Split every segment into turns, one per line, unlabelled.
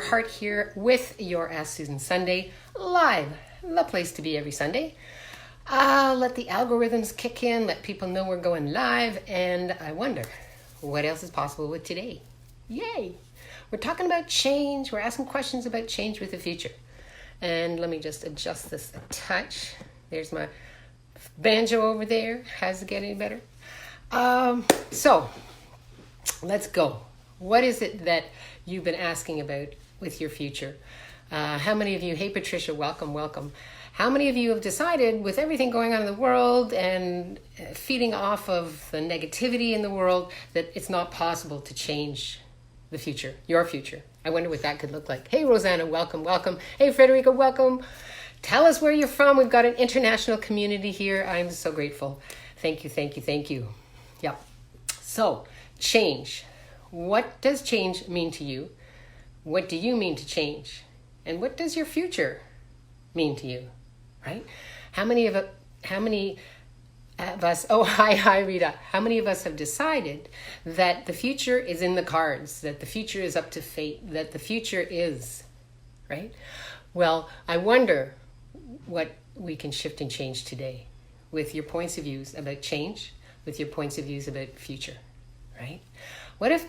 Lazar, Hart here with your Ask Susan Sunday, live, the place to be every Sunday. Let the algorithms kick in, let people know we're going live, and I wonder what else is possible with today. Yay! We're talking about change, we're asking questions about change with the future. And let me just adjust this a touch. There's my banjo over there. How's it get any better? So, let's go. What is it that you've been asking about with your future? How many of you, hey Patricia, welcome. How many of you have decided with everything going on in the world and feeding off of the negativity in the world that it's not possible to change the future, your future? I wonder what that could look like. Hey Rosanna, welcome. Hey Frederica, welcome. Tell us where you're from. We've got an international community here. I'm so grateful. Thank you. Yep. So, change. What does change mean to you? What do you mean to change? And what does your future mean to you? Right? How many of us, oh, hi Rita. How many of us have decided that the future is in the cards, that the future is up to fate, that the future is, right? Well, I wonder what we can shift and change today with your points of views about change, with your points of views about future, right? What if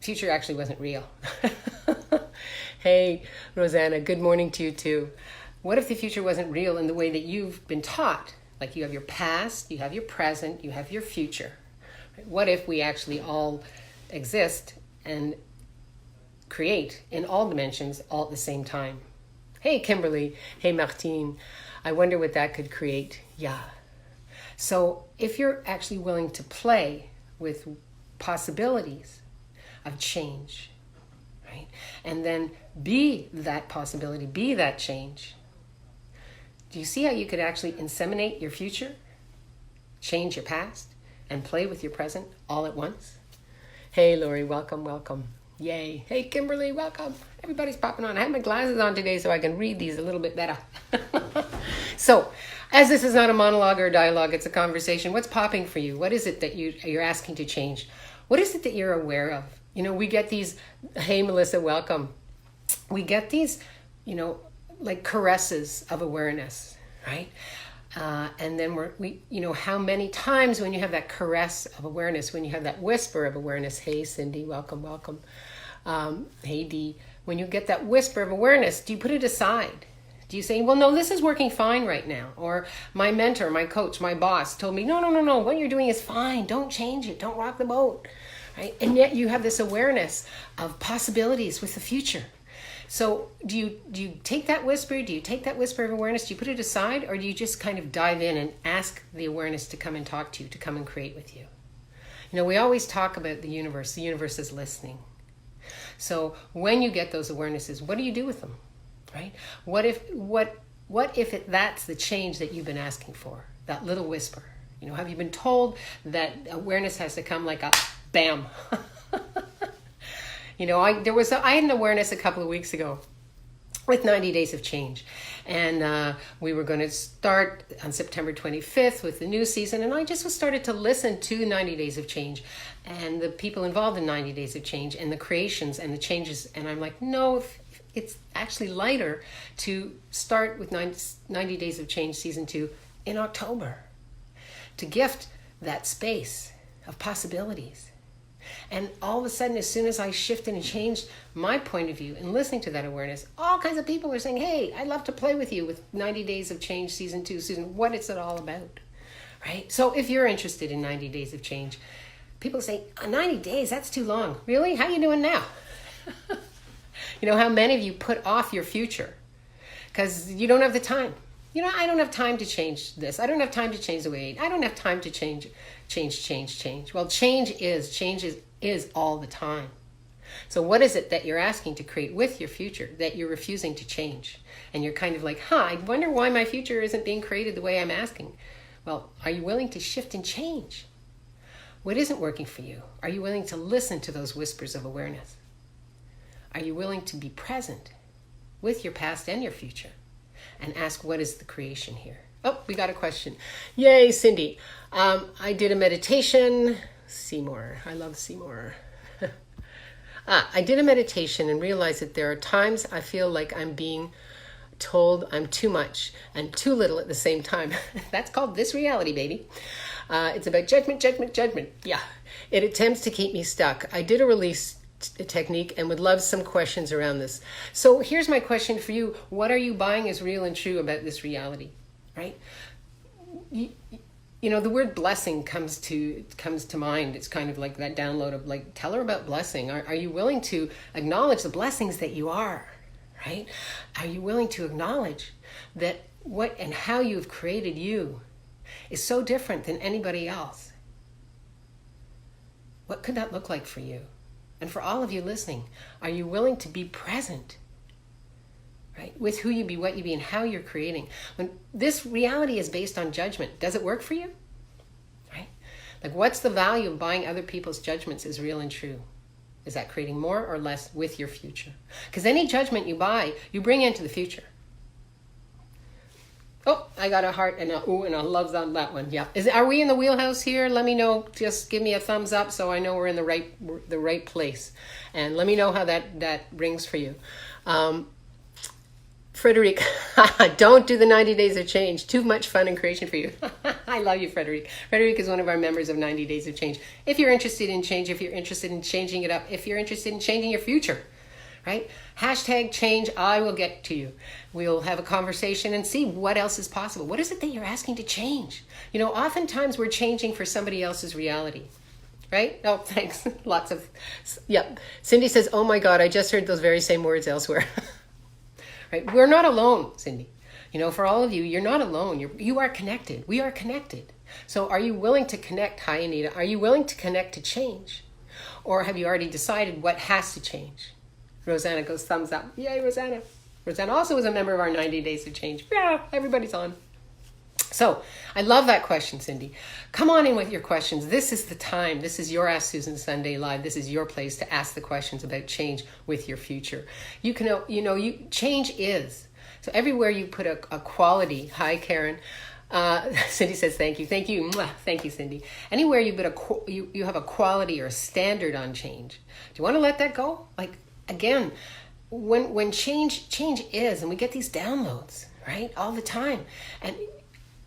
future actually wasn't real? Hey, Rosanna, good morning to you too. What if the future wasn't real in the way that you've been taught? Like you have your past, you have your present, you have your future. What if we actually all exist and create in all dimensions all at the same time? Hey, Kimberly. Hey, Martine. I wonder what that could create. Yeah. So if you're actually willing to play with possibilities of change, right? And then be that possibility, be that change. Do you see how you could actually inseminate your future, change your past, and play with your present all at once? Hey, Lori, welcome. Yay. Hey, Kimberly, welcome. Everybody's popping on. I have my glasses on today so I can read these a little bit better. So, as this is not a monologue or a dialogue, it's a conversation. What's popping for you? What is it that you're asking to change? What is it that you're aware of? You know, we get these, hey, Melissa, welcome. We get these, like caresses of awareness, right? And then how many times when you have that caress of awareness, when you have that whisper of awareness, hey, Cindy, welcome. Hey, Dee, when you get that whisper of awareness, do you put it aside? Do you say, well, no, this is working fine right now? Or my mentor, my coach, my boss told me, no, what you're doing is fine. Don't change it. Don't rock the boat, right? And yet you have this awareness of possibilities with the future. So do you take that whisper? Do you take that whisper of awareness? Do you put it aside? Or do you just kind of dive in and ask the awareness to come and talk to you, to come and create with you? We always talk about the universe. The universe is listening. So when you get those awarenesses, what do you do with them, right? What if that's the change that you've been asking for, that little whisper? Have you been told that awareness has to come like a bam? I had an awareness a couple of weeks ago with 90 Days of Change. And we were going to start on September 25th with the new season. And I just started to listen to 90 Days of Change and the people involved in 90 Days of Change and the creations and the changes. And I'm like, no, it's actually lighter to start with 90 Days of Change Season 2 in October, to gift that space of possibilities. And all of a sudden, as soon as I shifted and changed my point of view and listening to that awareness, all kinds of people are saying, hey, I'd love to play with you with 90 Days of Change Season 2, what is it all about, right? So if you're interested in 90 Days of Change, people say, 90 days, that's too long. Really? How you doing now? How many of you put off your future because you don't have the time? I don't have time to change this. I don't have time to change the way I don't have time to change. Well, change is all the time. So what is it that you're asking to create with your future that you're refusing to change? And you're kind of like, I wonder why my future isn't being created the way I'm asking. Well, are you willing to shift and change? What isn't working for you? Are you willing to listen to those whispers of awareness? Are you willing to be present with your past and your future and ask, what is the creation here? Oh, we got a question. Yay, Cindy. I did a meditation. Seymour. I love Seymour. I did a meditation and realized that there are times I feel like I'm being told I'm too much and too little at the same time. That's called this reality, baby. It's about judgment, judgment, judgment. Yeah. It attempts to keep me stuck. I did a release technique and would love some questions around this. So here's my question for you. What are you buying as real and true about this reality? Right? You know, the word blessing comes to mind. It's kind of like that download of like, tell her about blessing. Are you willing to acknowledge the blessings that you are? Right? Are you willing to acknowledge that what and how you've created you is so different than anybody else? What could that look like for you? And for all of you listening, are you willing to be present, right, with who you be, what you be, and how you're creating? When this reality is based on judgment, does it work for you? Right? Like, what's the value of buying other people's judgments as real and true? Is that creating more or less with your future? Because any judgment you buy, you bring into the future. Oh, I got a heart and a ooh and a loves on that one. Yeah. Are we in the wheelhouse here? Let me know. Just give me a thumbs up so I know we're in the right place. And let me know how that rings for you. Frederic, don't do the 90 days of change. Too much fun and creation for you. I love you, Frederic. Frederic is one of our members of 90 Days of Change. If you're interested in change, if you're interested in changing it up, if you're interested in changing your future, right? Hashtag change, I will get to you. We'll have a conversation and see what else is possible. What is it that you're asking to change? You know, oftentimes we're changing for somebody else's reality. Right? Oh, thanks. Lots of, yep. Cindy says, oh my God, I just heard those very same words elsewhere. Right? We're not alone, Cindy. You know, for all of you, you're not alone. You are connected. We are connected. So are you willing to connect? Hi, Anita. Are you willing to connect to change? Or have you already decided what has to change? Rosanna goes thumbs up. Yay, Rosanna. Rosanna also is a member of our 90 Days of Change. Yeah, everybody's on. So I love that question, Cindy. Come on in with your questions. This is the time. This is your Ask Susan Sunday Live. This is your place to ask the questions about change with your future. You can, change is. So everywhere you put a quality, hi, Karen. Cindy says, thank you. Thank you. Mwah. Thank you, Cindy. Anywhere you put you have a quality or a standard on change. Do you want to let that go? Like, again, when change is, and we get these downloads, right, all the time. And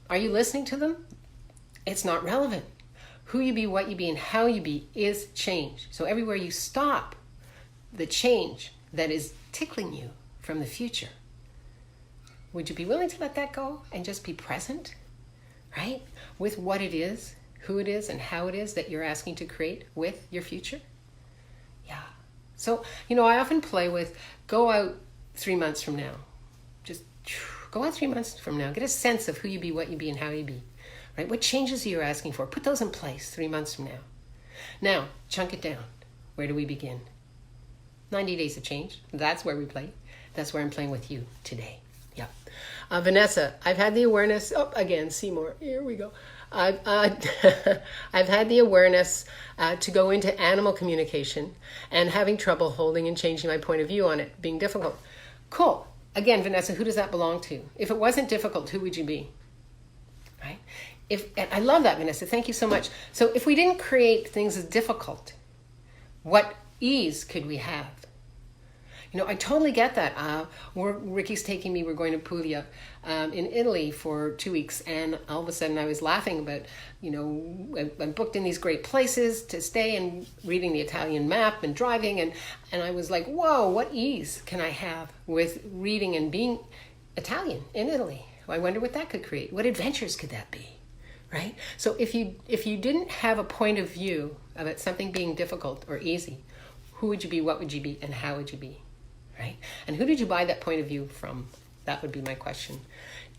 are you listening to them? It's not relevant. Who you be, what you be, and how you be is change. So everywhere you stop the change that is tickling you from the future, would you be willing to let that go and just be present, right? With what it is, who it is, and how it is that you're asking to create with your future? Yeah. So, I often play with, go out 3 months from now. Just go out 3 months from now. Get a sense of who you be, what you be, and how you be. Right? What changes are you asking for? Put those in place 3 months from now. Now, chunk it down. Where do we begin? 90 Days of Change. That's where we play. That's where I'm playing with you today. Yeah. Vanessa, I've had the awareness. Oh, again, Seymour. Here we go. I've had the awareness to go into animal communication and having trouble holding and changing my point of view on it, being difficult. Cool. Again, Vanessa, who does that belong to? If it wasn't difficult, who would you be? Right? And I love that, Vanessa. Thank you so much. So if we didn't create things as difficult, what ease could we have? I totally get that. Ricky's taking me, we're going to Puglia in Italy for 2 weeks. And all of a sudden I was laughing about, I'm booked in these great places to stay and reading the Italian map and driving. And I was like, whoa, what ease can I have with reading and being Italian in Italy? I wonder what that could create. What adventures could that be? Right? So if you didn't have a point of view about something being difficult or easy, who would you be, what would you be, and how would you be? Right? And who did you buy that point of view from? That would be my question.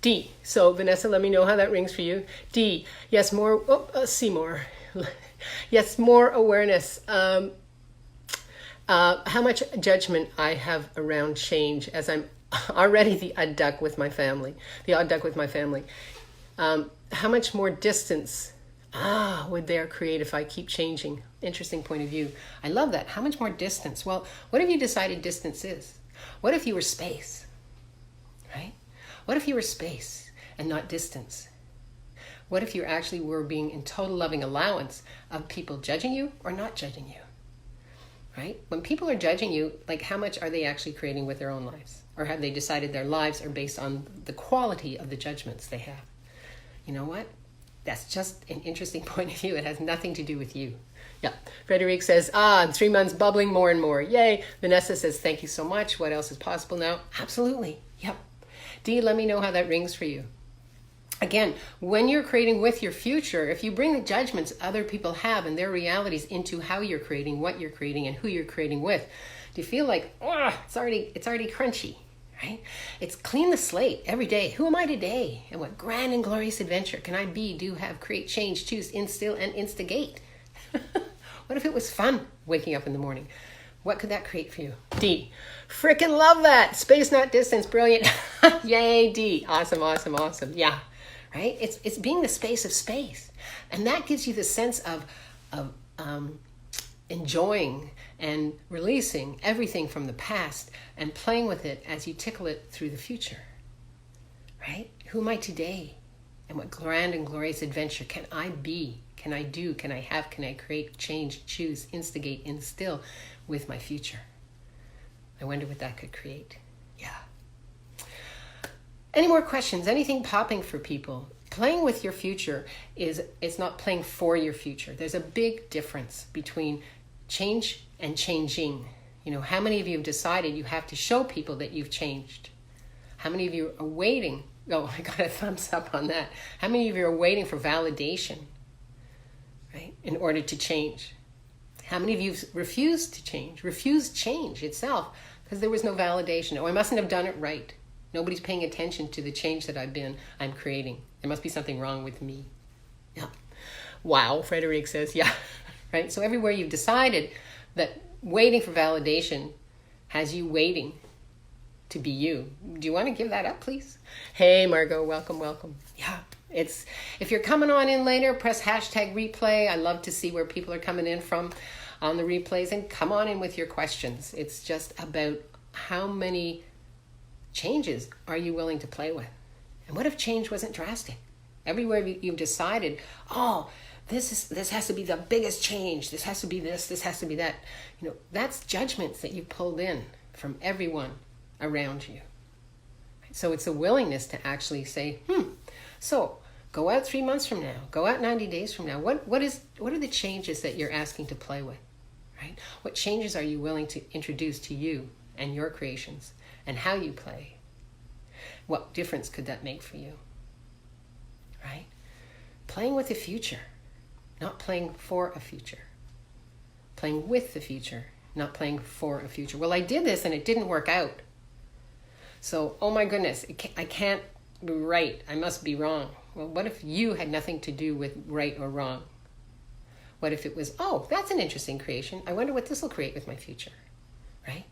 D. So Vanessa, let me know how that rings for you. D. Yes, more. Seymour. Yes, more awareness. How much judgment I have around change, as I'm already the odd duck with my family. How much more distance would there create if I keep changing? Interesting point of view. I love that. How much more distance? Well, what have you decided distance is? What if you were space? Right? What if you were space and not distance? What if you actually were being in total loving allowance of people judging you or not judging you? right? When people are judging you, like, how much are they actually creating with their own lives? Or have they decided their lives are based on the quality of the judgments they have? You know what? That's just an interesting point of view. It has nothing to do with you. Yeah. Frederic says, in 3 months, bubbling more and more. Yay. Vanessa says, thank you so much. What else is possible now? Absolutely. Yep. Dee, let me know how that rings for you. Again, when you're creating with your future, if you bring the judgments other people have and their realities into how you're creating, what you're creating, and who you're creating with, do you feel like, it's already crunchy, right? It's clean the slate every day. Who am I today? And what grand and glorious adventure can I be, do, have, create, change, choose, instill, and instigate? What if it was fun waking up in the morning? What could that create for you? D, frickin' love that. Space, not distance. Brilliant. Yay, D. Awesome, awesome, awesome. Yeah. Right? It's being the space of space. And that gives you the sense of enjoying and releasing everything from the past and playing with it as you tickle it through the future. Right? Who am I today? And what grand and glorious adventure can I be? Can I do? Can I have? Can I create, change, choose, instigate, instill with my future? I wonder what that could create. Yeah. Any more questions? Anything popping for people? Playing with your future it's not playing for your future. There's a big difference between change and changing. You know, how many of you have decided you have to show people that you've changed? How many of you are waiting? Oh, I got a thumbs up on that. How many of you are waiting for validation, right, in order to change? How many of you refused to change, refused change itself because there was no validation? Oh, I mustn't have done it right. Nobody's paying attention to the change that I'm creating. There must be something wrong with me. Yeah. Wow, Frederic says, yeah. Right? So everywhere you've decided that waiting for validation has you waiting to be you. Do you want to give that up, please? Hey, Margot, welcome, welcome. Yeah. If you're coming on in later, press #replay. I love to see where people are coming in from on the replays, and come on in with your questions. It's just about how many changes are you willing to play with? And what if change wasn't drastic? Everywhere you've decided, this has to be the biggest change. This has to be this has to be that. You know, that's judgments that you pulled in from everyone around you. So it's a willingness to actually say, so go out 3 months from now, go out 90 days from now. What are the changes that you're asking to play with? Right? What changes are you willing to introduce to you and your creations and how you play? What difference could that make for you? Right? Playing with the future, not playing for a future. Playing with the future, not playing for a future. Well, I did this and it didn't work out. So, oh my goodness, I can't be right. I must be wrong. Well, what if you had nothing to do with right or wrong? What if it was, that's an interesting creation. I wonder what this will create with my future, right?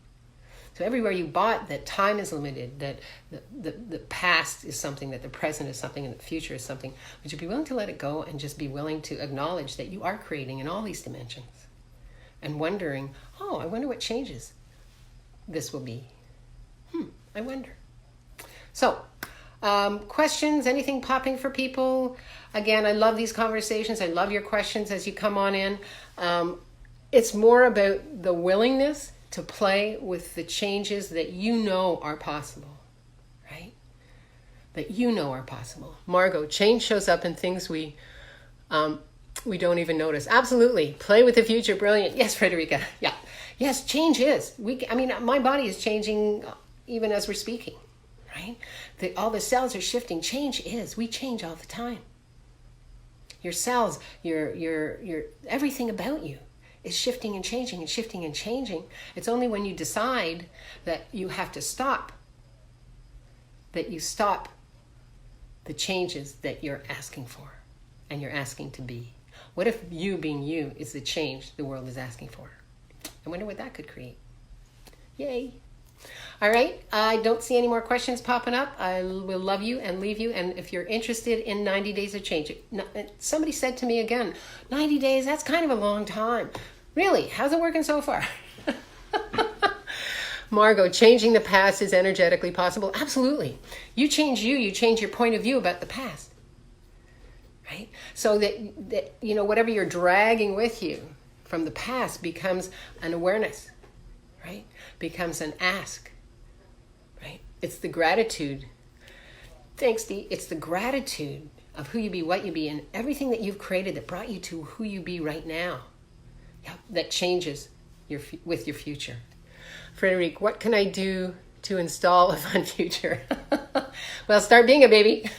So everywhere you bought that time is limited, that the past is something, that the present is something, and the future is something, would you be willing to let it go and just be willing to acknowledge that you are creating in all these dimensions and wondering, I wonder what changes this will be. I wonder. So, questions, anything popping for people? Again, I love these conversations. I love your questions as you come on in. It's more about the willingness to play with the changes that you know are possible, right? That you know are possible. Margot, change shows up in things we don't even notice. Absolutely. Play with the future. Brilliant. Yes, Frederica. Yeah. Yes, change is. My body is changing even as we're speaking, right? All the cells are shifting. Change is. We change all the time. Your cells, your everything about you is shifting and changing and shifting and changing. It's only when you decide that you have to stop, that you stop the changes that you're asking for and you're asking to be. What if you being you is the change the world is asking for? I wonder what that could create. Yay. All right, I don't see any more questions popping up. I will love you and leave you. And if you're interested in 90 days of change, somebody said to me again, 90 days, that's kind of a long time. Really? How's it working so far? Margot, changing the past is energetically possible. Absolutely. You change your point of view about the past. Right? So that whatever you're dragging with you from the past becomes an awareness, right? Becomes an ask, right? It's the gratitude. Thanks, Dee. It's the gratitude of who you be, what you be, and everything that you've created that brought you to who you be right now. Yeah, that changes with your future. Frederic, what can I do to install a fun future? Well, start being a baby.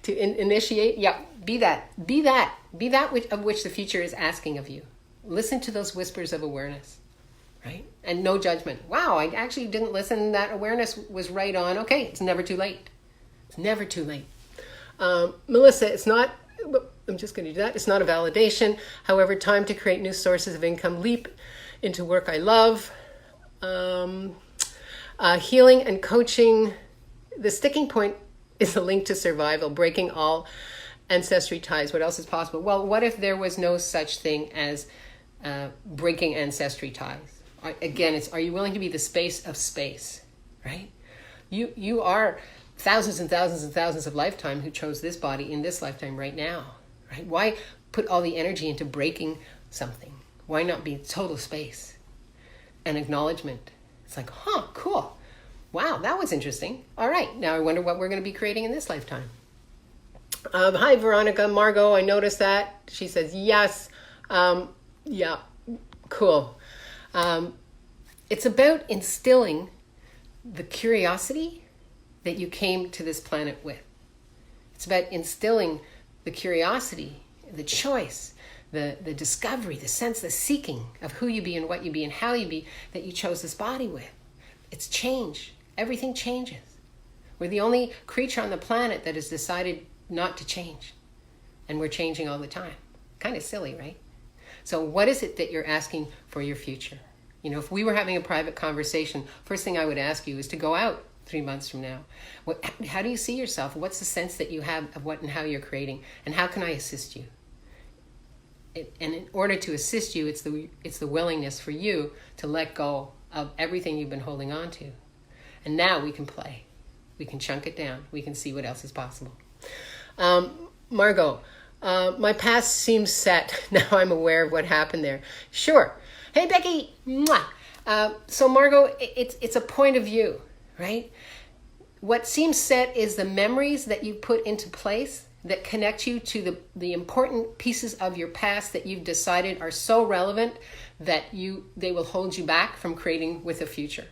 To initiate, be that of which the future is asking of you. Listen to those whispers of awareness, right? And no judgment. Wow, I actually didn't listen. That awareness was right on. Okay, it's never too late. It's never too late. Melissa, it's not, I'm just going to do that. It's not a validation. However, time to create new sources of income, leap into work I love. Healing and coaching. The sticking point is a link to survival, breaking all ancestry ties. What else is possible? Well, what if there was no such thing as breaking ancestry ties? Again, it's, are you willing to be the space of space, right? You are thousands and thousands and thousands of lifetimes who chose this body in this lifetime right now, right? Why put all the energy into breaking something? Why not be total space and acknowledgement? It's like, cool. Wow, that was interesting. All right, now I wonder what we're going to be creating in this lifetime. Hi, Veronica. Margot, I noticed that. She says, yes. Yeah, cool. It's about instilling the curiosity that you came to this planet with. It's about instilling the curiosity, the choice, the discovery, the sense, the seeking of who you be and what you be and how you be that you chose this body with. It's change. Everything changes. We're the only creature on the planet that has decided not to change. And we're changing all the time. Kind of silly, right? So what is it that you're asking for your future? You know, if we were having a private conversation, first thing I would ask you is to go out 3 months from now. How do you see yourself? What's the sense that you have of what and how you're creating? And how can I assist you? And in order to assist you, it's the willingness for you to let go of everything you've been holding on to. And now we can play. We can chunk it down. We can see what else is possible. Margot, my past seems set. Now I'm aware of what happened there. Sure. Hey, Becky. Mwah. So Margot, it's a point of view, right? What seems set is the memories that you put into place that connect you to the important pieces of your past that you've decided are so relevant that they will hold you back from creating with a future.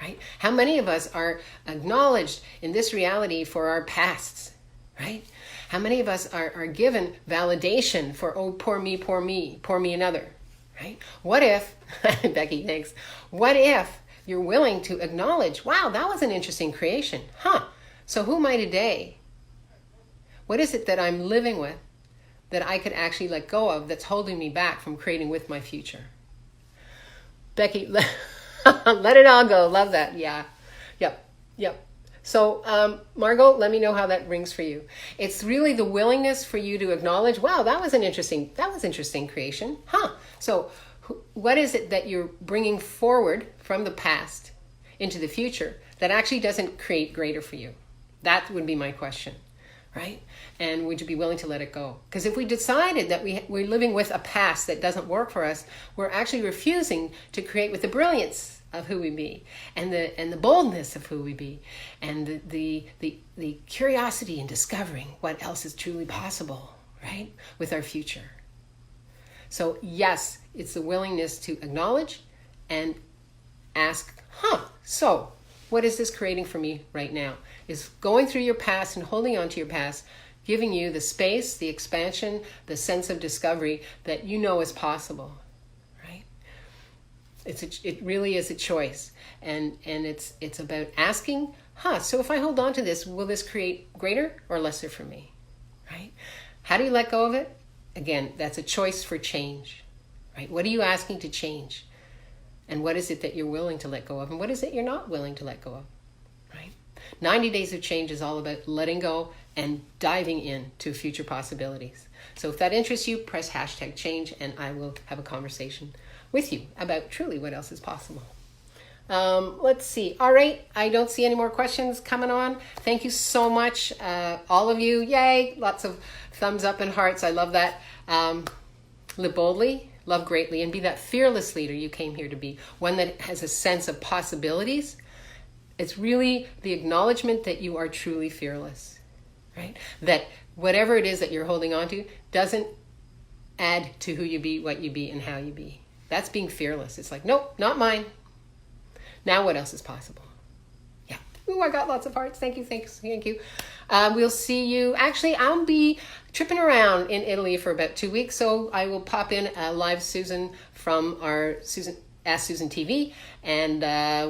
Right? How many of us are acknowledged in this reality for our pasts, right? How many of us are given validation for, oh, poor me, another, right? What if, Becky, thanks. What if you're willing to acknowledge, wow, that was an interesting creation, so who am I today? What is it that I'm living with that I could actually let go of that's holding me back from creating with my future? Becky, let it all go. Love that. Yeah. Yep. So, Margot, let me know how that rings for you. It's really the willingness for you to acknowledge, wow, that was interesting creation. So what is it that you're bringing forward from the past into the future that actually doesn't create greater for you? That would be my question, right? And would you be willing to let it go? Because if we decided that we're living with a past that doesn't work for us, we're actually refusing to create with the brilliance of who we be and the boldness of who we be and the curiosity in discovering what else is truly possible, right, with our future. So yes, it's the willingness to acknowledge and ask, so what is this creating for me right now? Is going through your past and holding on to your past giving you the space, the expansion, the sense of discovery that you know is possible, right? It really is a choice, and it's about asking, so if I hold on to this, will this create greater or lesser for me, right? How do you let go of it? Again, that's a choice for change, right? What are you asking to change? And what is it that you're willing to let go of? And what is it you're not willing to let go of, right? 90 Days of Change is all about letting go and diving into future possibilities. So if that interests you, press #change and I will have a conversation with you about truly what else is possible. Let's see. All right. I don't see any more questions coming on. Thank you so much, all of you. Yay. Lots of thumbs up and hearts. I love that. live boldly, love greatly, and be that fearless leader you came here to be, one that has a sense of possibilities. It's really the acknowledgement that you are truly fearless, right? That whatever it is that you're holding on to doesn't add to who you be, what you be, and how you be. That's being fearless. It's like, nope, not mine. Now what else is possible? Yeah. Ooh, I got lots of hearts. Thank you, thank you. We'll see you. Actually, I'll be tripping around in Italy for about 2 weeks, so I will pop in a live Susan from our Ask Susan TV, and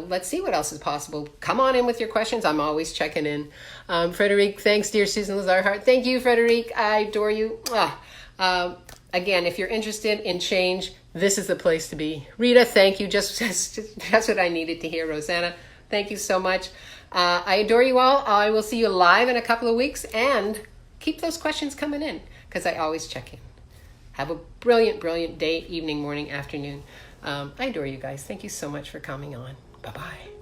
let's see what else is possible. Come on in with your questions. I'm always checking in. Frederic, thanks, dear Susan Lazar Hart. Thank you, Frederic. I adore you. Again, if you're interested in change, this is the place to be. Rita, thank you. Just that's what I needed to hear. Rosanna, thank you so much. I adore you all. I will see you live in a couple of weeks, and keep those questions coming in because I always check in. Have a brilliant, brilliant day, evening, morning, afternoon. I adore you guys. Thank you so much for coming on. Bye-bye.